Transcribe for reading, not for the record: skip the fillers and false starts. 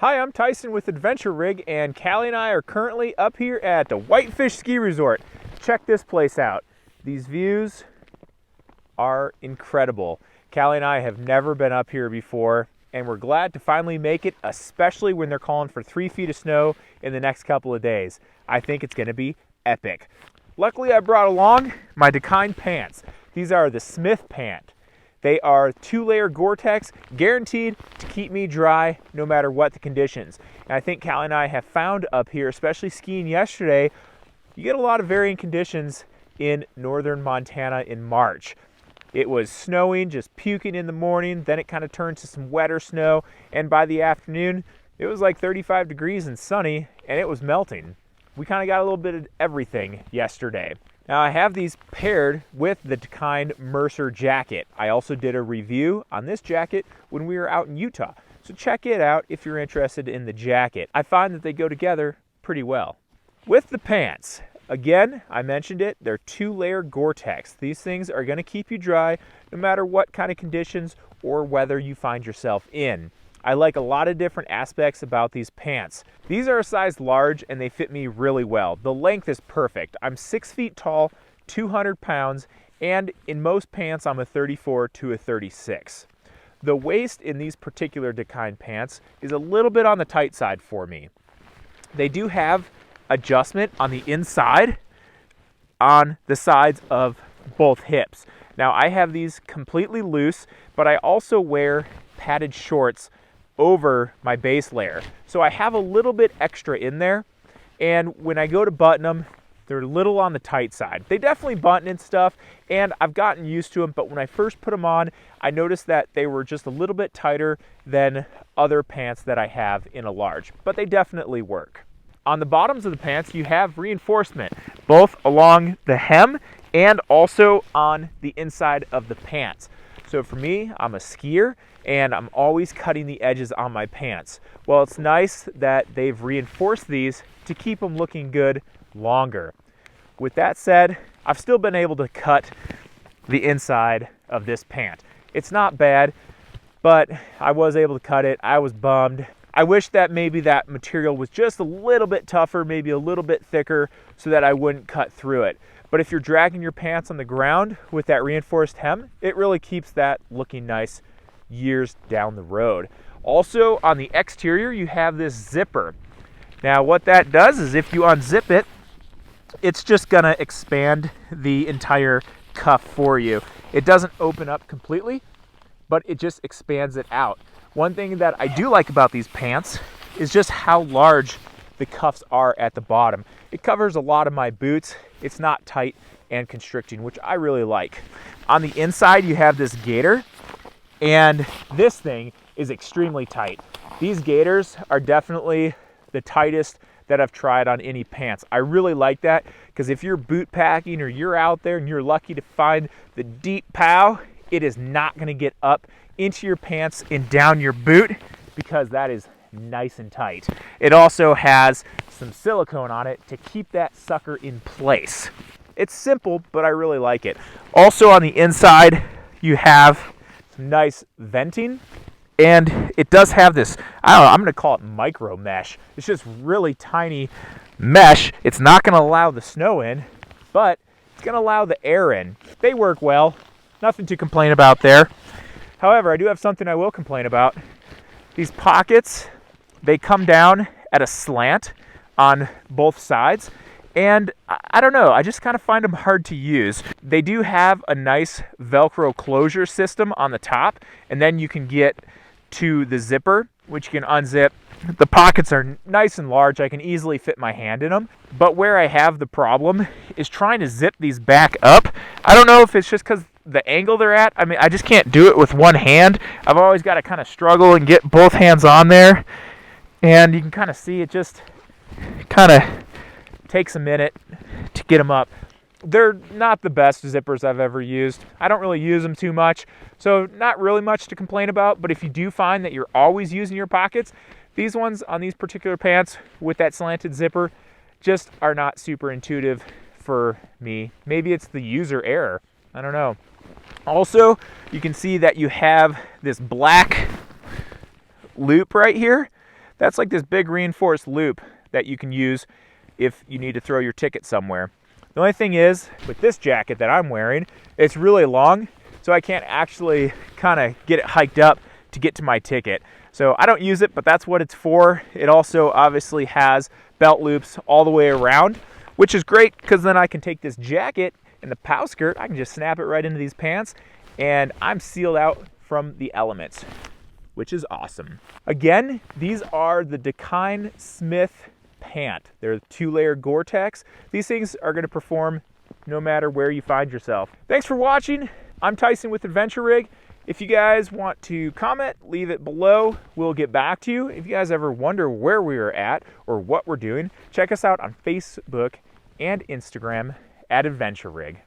Hi, I'm Tyson with Adventure Rig, and Callie and I are currently up here at the Whitefish Ski Resort. Check this place out. These views are incredible. Callie and I have never been up here before, and we're glad to finally make it, especially when they're calling for 3 feet of snow in the next couple of days. I think it's going to be epic. Luckily, I brought along my Dakine pants. These are the Smyth Pant. They are 2-layer Gore-Tex, guaranteed to keep me dry no matter what the conditions. And I think Callie and I have found up here, especially skiing yesterday, you get a lot of varying conditions in northern Montana in March. It was snowing, just puking in the morning, then it kind of turned to some wetter snow, and by the afternoon, it was like 35 degrees and sunny, and it was melting. We kind of got a little bit of everything yesterday. Now I have these paired with the Dakine Mercer Jacket. I also did a review on this jacket when we were out in Utah. So check it out if you're interested in the jacket. I find that they go together pretty well. With the pants, again, I mentioned it, they're 2-layer Gore-Tex. These things are going to keep you dry no matter what kind of conditions or weather you find yourself in. I like a lot of different aspects about these pants. These are a size large and they fit me really well. The length is perfect. I'm 6 feet tall, 200 pounds, and in most pants I'm a 34 to a 36. The waist in these particular Dakine pants is a little bit on the tight side for me. They do have adjustment on the inside on the sides of both hips. Now I have these completely loose, but I also wear padded shorts over my base layer. So I have a little bit extra in there, and when I go to button them, they're a little on the tight side. They definitely button and stuff, and I've gotten used to them, but when I first put them on, I noticed that they were just a little bit tighter than other pants that I have in a large, but they definitely work. On the bottoms of the pants, you have reinforcement, both along the hem and also on the inside of the pants. So for me, I'm a skier, and I'm always cutting the edges on my pants. Well, it's nice that they've reinforced these to keep them looking good longer. With that said, I've still been able to cut the inside of this pant. It's not bad, but I was able to cut it. I was bummed. I wish that maybe that material was just a little bit tougher, maybe a little bit thicker, so that I wouldn't cut through it. But if you're dragging your pants on the ground with that reinforced hem, it really keeps that looking nice years down the road. Also, on the exterior, you have this zipper. Now, what that does is if you unzip it, it's just gonna expand the entire cuff for you. It doesn't open up completely, but it just expands it out. One thing that I do like about these pants is just how large the cuffs are at the bottom. It covers a lot of my boots. It's not tight and constricting, which I really like. On the inside, you have this gaiter, and this thing is extremely tight. These gaiters are definitely the tightest that I've tried on any pants. I really like that because if you're boot packing or you're out there and you're lucky to find the deep pow, it is not going to get up into your pants and down your boot because that is nice and tight. It also has some silicone on it to keep that sucker in place. It's simple, but I really like it. Also on the inside, you have some nice venting, and it does have this, I don't know, I'm going to call it micro mesh. It's just really tiny mesh. It's not going to allow the snow in, but it's going to allow the air in. They work well. Nothing to complain about there. However, I do have something I will complain about. These pockets, they come down at a slant on both sides, and I don't know, I just kind of find them hard to use. They do have a nice Velcro closure system on the top, and then you can get to the zipper, which you can unzip. The pockets are nice and large. I can easily fit my hand in them. But where I have the problem is trying to zip these back up. I don't know if it's just because the angle they're at. I mean, I just can't do it with one hand. I've always got to kind of struggle and get both hands on there. And you can kind of see it just kind of takes a minute to get them up. They're not the best zippers I've ever used. I don't really use them too much, so not really much to complain about. But if you do find that you're always using your pockets, these ones on these particular pants with that slanted zipper just are not super intuitive for me. Maybe it's the user error. I don't know. Also, you can see that you have this black loop right here. That's like this big reinforced loop that you can use if you need to throw your ticket somewhere. The only thing is, with this jacket that I'm wearing, it's really long, so I can't actually kind of get it hiked up to get to my ticket. So I don't use it, but that's what it's for. It also obviously has belt loops all the way around, which is great because then I can take this jacket and the POW skirt, I can just snap it right into these pants, and I'm sealed out from the elements, which is awesome. Again, these are the Dakine Smyth Pant. They're 2-layer Gore-Tex. These things are going to perform no matter where you find yourself. Thanks for watching. I'm Tyson with Adventure Rig. If you guys want to comment, leave it below. We'll get back to you. If you guys ever wonder where we are at or what we're doing, check us out on Facebook and Instagram at Adventure Rig.